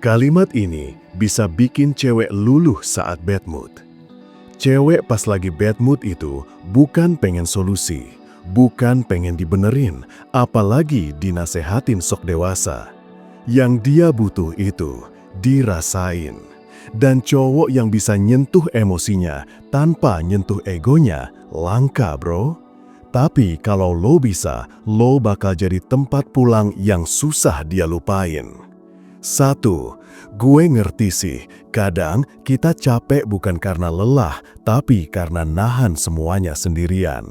Kalimat ini bisa bikin cewek luluh saat bad mood. Cewek pas lagi bad mood itu bukan pengen solusi, bukan pengen dibenerin, apalagi dinasehatin sok dewasa. Yang dia butuh itu dirasain. Dan cowok yang bisa nyentuh emosinya tanpa nyentuh egonya langka, bro. Tapi kalau lo bisa, lo bakal jadi tempat pulang yang susah dia lupain. 1. Gue ngerti sih, kadang kita capek bukan karena lelah, tapi karena nahan semuanya sendirian.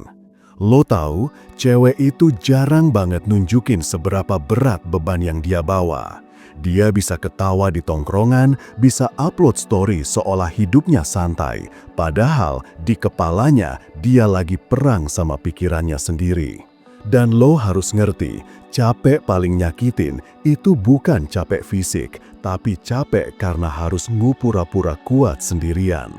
Lo tahu, cewek itu jarang banget nunjukin seberapa berat beban yang dia bawa. Dia bisa ketawa di tongkrongan, bisa upload story seolah hidupnya santai, padahal di kepalanya dia lagi perang sama pikirannya sendiri. Dan lo harus ngerti, capek paling nyakitin itu bukan capek fisik, tapi capek karena harus ngupura-pura kuat sendirian.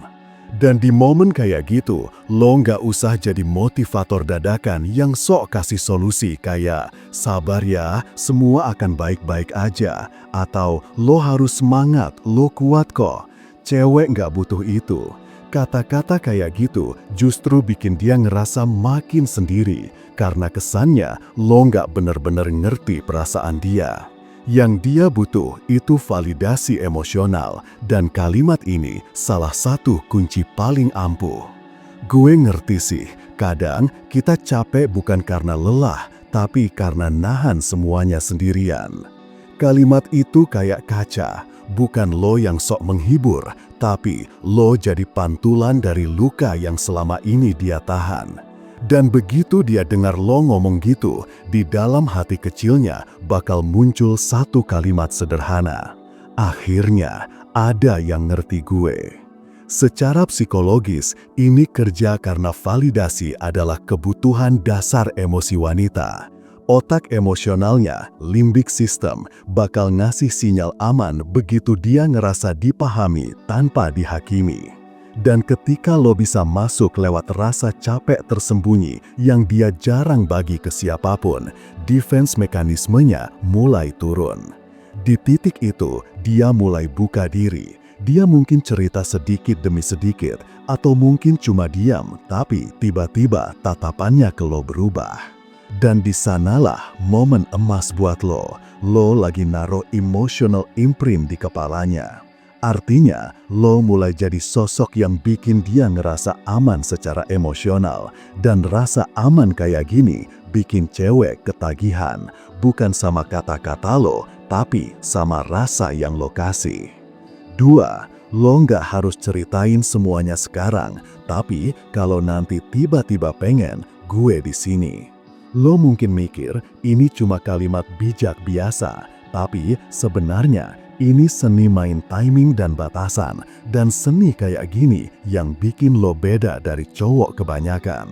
Dan di momen kayak gitu, lo nggak usah jadi motivator dadakan yang sok kasih solusi kayak sabar ya, semua akan baik-baik aja. Atau lo harus semangat, lo kuat kok. Cewek nggak butuh itu. Kata-kata kayak gitu justru bikin dia ngerasa makin sendiri karena kesannya lo nggak bener-bener ngerti perasaan dia. Yang dia butuh itu validasi emosional, dan kalimat ini salah satu kunci paling ampuh. Gue ngerti sih, kadang kita capek bukan karena lelah, tapi karena nahan semuanya sendirian. Kalimat itu kayak kaca, bukan lo yang sok menghibur, tapi lo jadi pantulan dari luka yang selama ini dia tahan. Dan begitu dia dengar lo ngomong gitu, di dalam hati kecilnya bakal muncul satu kalimat sederhana. Akhirnya ada yang ngerti gue. Secara psikologis, ini kerja karena validasi adalah kebutuhan dasar emosi wanita. Otak emosionalnya, limbic system, bakal ngasih sinyal aman begitu dia ngerasa dipahami tanpa dihakimi. Dan ketika lo bisa masuk lewat rasa capek tersembunyi yang dia jarang bagi ke siapapun, defense mekanismenya mulai turun. Di titik itu, dia mulai buka diri. Dia mungkin cerita sedikit demi sedikit, atau mungkin cuma diam, tapi tiba-tiba tatapannya ke lo berubah. Dan di sanalah momen emas buat lo. Lo lagi naruh emotional imprint di kepalanya. Artinya, lo mulai jadi sosok yang bikin dia ngerasa aman secara emosional. Dan rasa aman kayak gini bikin cewek ketagihan. Bukan sama kata-kata lo, tapi sama rasa yang lo kasih. 2. Lo nggak harus ceritain semuanya sekarang, tapi kalau nanti tiba-tiba pengen, gue di sini. Lo mungkin mikir ini cuma kalimat bijak biasa, tapi sebenarnya ini seni main timing dan batasan, dan seni kayak gini yang bikin lo beda dari cowok kebanyakan.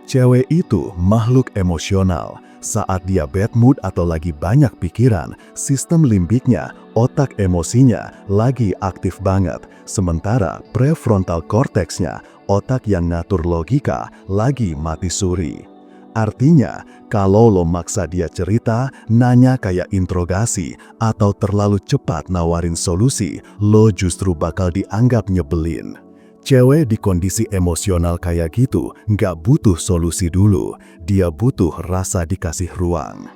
Cewek itu makhluk emosional. Saat dia bad mood atau lagi banyak pikiran, sistem limbiknya, otak emosinya, lagi aktif banget. Sementara prefrontal cortexnya, otak yang ngatur logika, lagi mati suri. Artinya, kalau lo maksa dia cerita, nanya kayak interogasi, atau terlalu cepat nawarin solusi, lo justru bakal dianggap nyebelin. Cewek di kondisi emosional kayak gitu nggak butuh solusi dulu, dia butuh rasa dikasih ruang.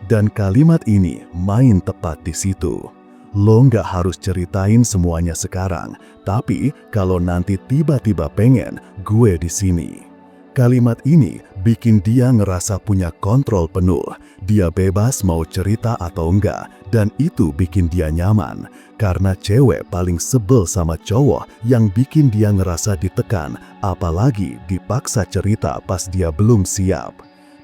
Dan kalimat ini main tepat di situ. Lo nggak harus ceritain semuanya sekarang, tapi kalau nanti tiba-tiba pengen, gue di sini. Kalimat ini bikin dia ngerasa punya kontrol penuh. Dia bebas mau cerita atau enggak, dan itu bikin dia nyaman. Karena cewek paling sebel sama cowok yang bikin dia ngerasa ditekan, apalagi dipaksa cerita pas dia belum siap.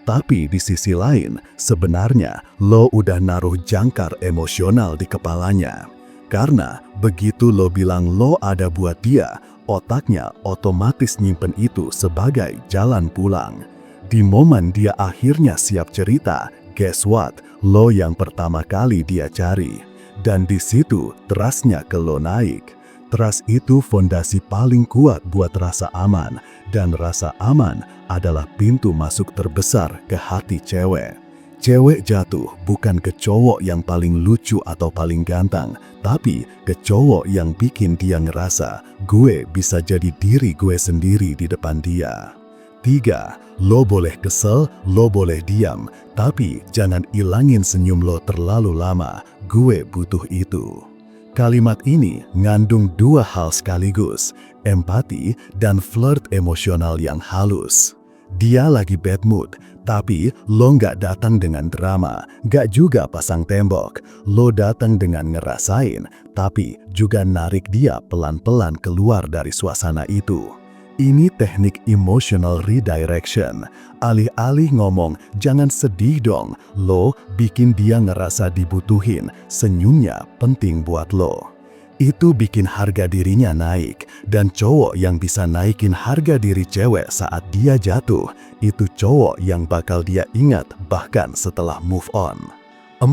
Tapi di sisi lain, sebenarnya lo udah naruh jangkar emosional di kepalanya. Karena begitu lo bilang lo ada buat dia, otaknya otomatis nyimpen itu sebagai jalan pulang. Di momen dia akhirnya siap cerita, guess what? Lo yang pertama kali dia cari. Dan di situ trust-nya ke lo naik. Trust itu fondasi paling kuat buat rasa aman. Dan rasa aman adalah pintu masuk terbesar ke hati cewek. Cewek jatuh bukan ke cowok yang paling lucu atau paling ganteng, tapi ke cowok yang bikin dia ngerasa gue bisa jadi diri gue sendiri di depan dia. 3. Lo boleh kesel, lo boleh diam, tapi jangan ilangin senyum lo terlalu lama. Gue butuh itu. Kalimat ini ngandung dua hal sekaligus, empati dan flirt emosional yang halus. Dia lagi bad mood, tapi lo nggak datang dengan drama, nggak juga pasang tembok. Lo datang dengan ngerasain, tapi juga narik dia pelan-pelan keluar dari suasana itu. Ini teknik emotional redirection. Alih-alih ngomong, jangan sedih dong, lo bikin dia ngerasa dibutuhin, senyumnya penting buat lo. Itu bikin harga dirinya naik, dan cowok yang bisa naikin harga diri cewek saat dia jatuh, itu cowok yang bakal dia ingat bahkan setelah move on. 4.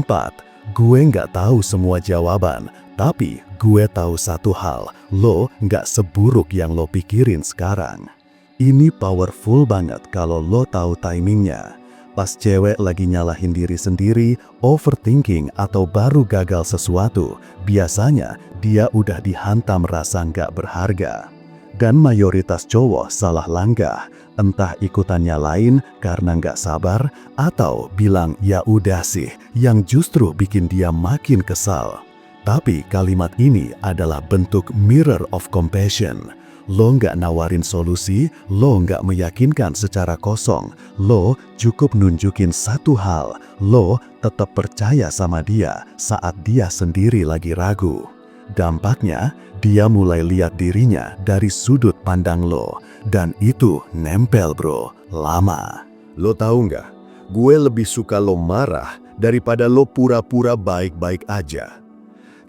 Gue nggak tahu semua jawaban, tapi gue tahu satu hal, lo nggak seburuk yang lo pikirin sekarang. Ini powerful banget kalau lo tahu timingnya. Pas cewek lagi nyalahin diri sendiri, overthinking atau baru gagal sesuatu, biasanya dia udah dihantam rasa nggak berharga. Dan mayoritas cowok salah langkah, entah ikutannya lain karena nggak sabar, atau bilang ya udah sih, yang justru bikin dia makin kesal. Tapi kalimat ini adalah bentuk mirror of compassion. Lo nggak nawarin solusi, lo nggak meyakinkan secara kosong, lo cukup nunjukin satu hal, lo tetap percaya sama dia saat dia sendiri lagi ragu. Dampaknya, dia mulai lihat dirinya dari sudut pandang lo, dan itu nempel bro, lama. Lo tahu nggak, gue lebih suka lo marah daripada lo pura-pura baik-baik aja.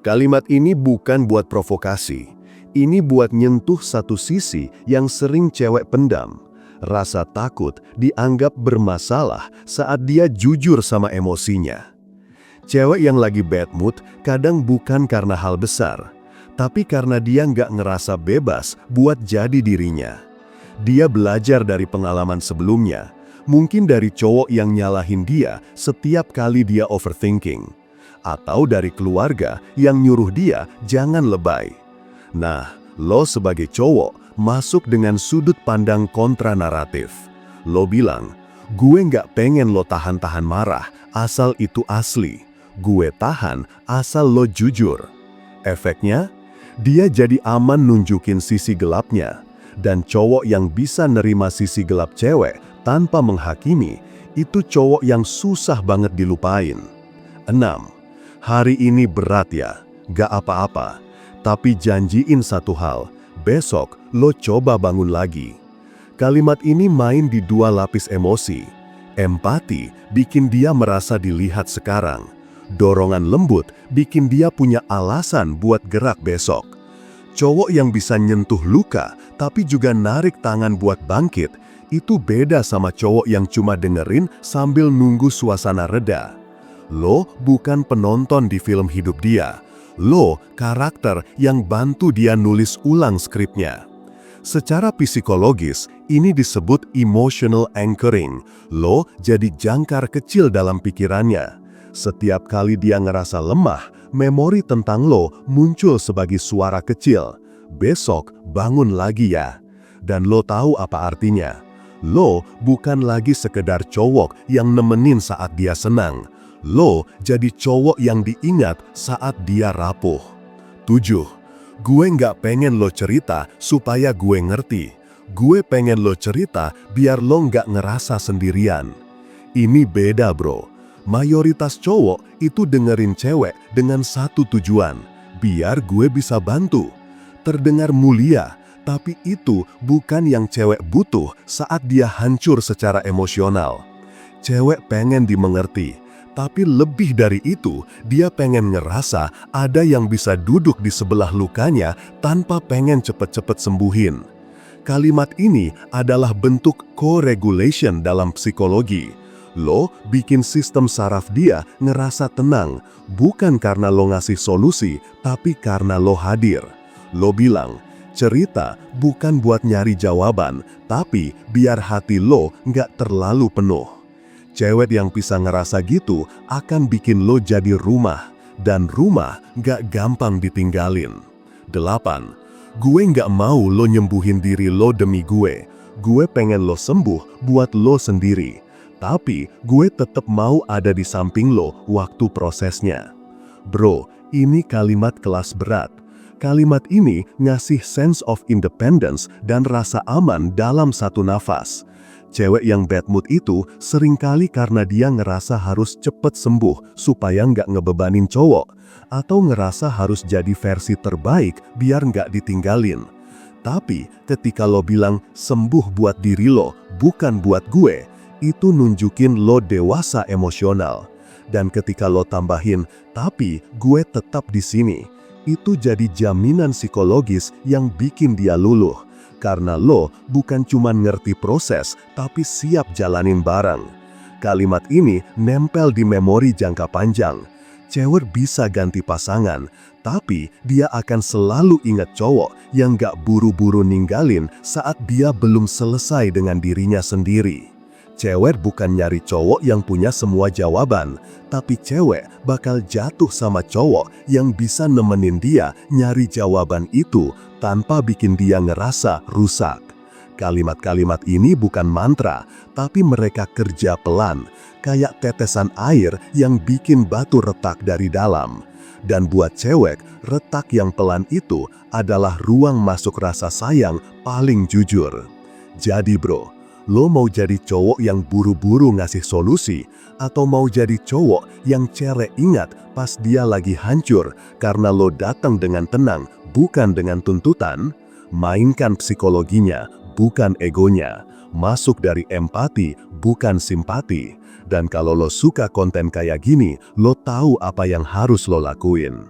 Kalimat ini bukan buat provokasi. Ini buat nyentuh satu sisi yang sering cewek pendam. Rasa takut dianggap bermasalah saat dia jujur sama emosinya. Cewek yang lagi bad mood kadang bukan karena hal besar, tapi karena dia nggak ngerasa bebas buat jadi dirinya. Dia belajar dari pengalaman sebelumnya, mungkin dari cowok yang nyalahin dia setiap kali dia overthinking, atau dari keluarga yang nyuruh dia jangan lebay. Nah, lo sebagai cowok masuk dengan sudut pandang kontra naratif. Lo bilang, gue nggak pengen lo tahan-tahan marah asal itu asli. Gue tahan asal lo jujur. Efeknya, dia jadi aman nunjukin sisi gelapnya. Dan cowok yang bisa nerima sisi gelap cewek tanpa menghakimi, itu cowok yang susah banget dilupain. 6. Hari ini berat ya, gak apa-apa. Tapi janjiin satu hal, besok lo coba bangun lagi. Kalimat ini main di dua lapis emosi. Empati bikin dia merasa dilihat sekarang. Dorongan lembut bikin dia punya alasan buat gerak besok. Cowok yang bisa nyentuh luka tapi juga narik tangan buat bangkit, itu beda sama cowok yang cuma dengerin sambil nunggu suasana reda. Lo bukan penonton di film hidup dia. Lo karakter yang bantu dia nulis ulang skripnya. Secara psikologis, ini disebut emotional anchoring. Lo jadi jangkar kecil dalam pikirannya. Setiap kali dia ngerasa lemah, memori tentang lo muncul sebagai suara kecil. Besok bangun lagi ya. Dan lo tahu apa artinya? Lo bukan lagi sekedar cowok yang nemenin saat dia senang. Lo jadi cowok yang diingat saat dia rapuh. 7. Gue nggak pengen lo cerita supaya gue ngerti. Gue pengen lo cerita biar lo nggak ngerasa sendirian. Ini beda bro. Mayoritas cowok itu dengerin cewek dengan satu tujuan. Biar gue bisa bantu. Terdengar mulia, tapi itu bukan yang cewek butuh saat dia hancur secara emosional. Cewek pengen dimengerti. Tapi lebih dari itu, dia pengen ngerasa ada yang bisa duduk di sebelah lukanya tanpa pengen cepet-cepet sembuhin. Kalimat ini adalah bentuk co-regulation dalam psikologi. Lo bikin sistem saraf dia ngerasa tenang, bukan karena lo ngasih solusi, tapi karena lo hadir. Lo bilang, cerita bukan buat nyari jawaban, tapi biar hati lo nggak terlalu penuh. Cewek yang bisa ngerasa gitu akan bikin lo jadi rumah. Dan rumah gak gampang ditinggalin. 8. Gue gak mau lo nyembuhin diri lo demi gue. Gue pengen lo sembuh buat lo sendiri. Tapi gue tetap mau ada di samping lo waktu prosesnya. Bro, ini kalimat kelas berat. Kalimat ini ngasih sense of independence dan rasa aman dalam satu nafas. Cewek yang bad mood itu seringkali karena dia ngerasa harus cepet sembuh supaya nggak ngebebanin cowok, atau ngerasa harus jadi versi terbaik biar nggak ditinggalin. Tapi ketika lo bilang sembuh buat diri lo, bukan buat gue, itu nunjukin lo dewasa emosional. Dan ketika lo tambahin, tapi gue tetap di sini, itu jadi jaminan psikologis yang bikin dia luluh. Karena lo bukan cuma ngerti proses, tapi siap jalanin bareng. Kalimat ini nempel di memori jangka panjang. Cewek bisa ganti pasangan, tapi dia akan selalu ingat cowok yang gak buru-buru ninggalin saat dia belum selesai dengan dirinya sendiri. Cewek bukan nyari cowok yang punya semua jawaban, tapi cewek bakal jatuh sama cowok yang bisa nemenin dia nyari jawaban itu tanpa bikin dia ngerasa rusak. Kalimat-kalimat ini bukan mantra, tapi mereka kerja pelan, kayak tetesan air yang bikin batu retak dari dalam. Dan buat cewek, retak yang pelan itu adalah ruang masuk rasa sayang paling jujur. Jadi bro, lo mau jadi cowok yang buru-buru ngasih solusi, atau mau jadi cowok yang cewek ingat pas dia lagi hancur karena lo datang dengan tenang, bukan dengan tuntutan? Mainkan psikologinya, bukan egonya. Masuk dari empati, bukan simpati. Dan kalau lo suka konten kayak gini, lo tahu apa yang harus lo lakuin.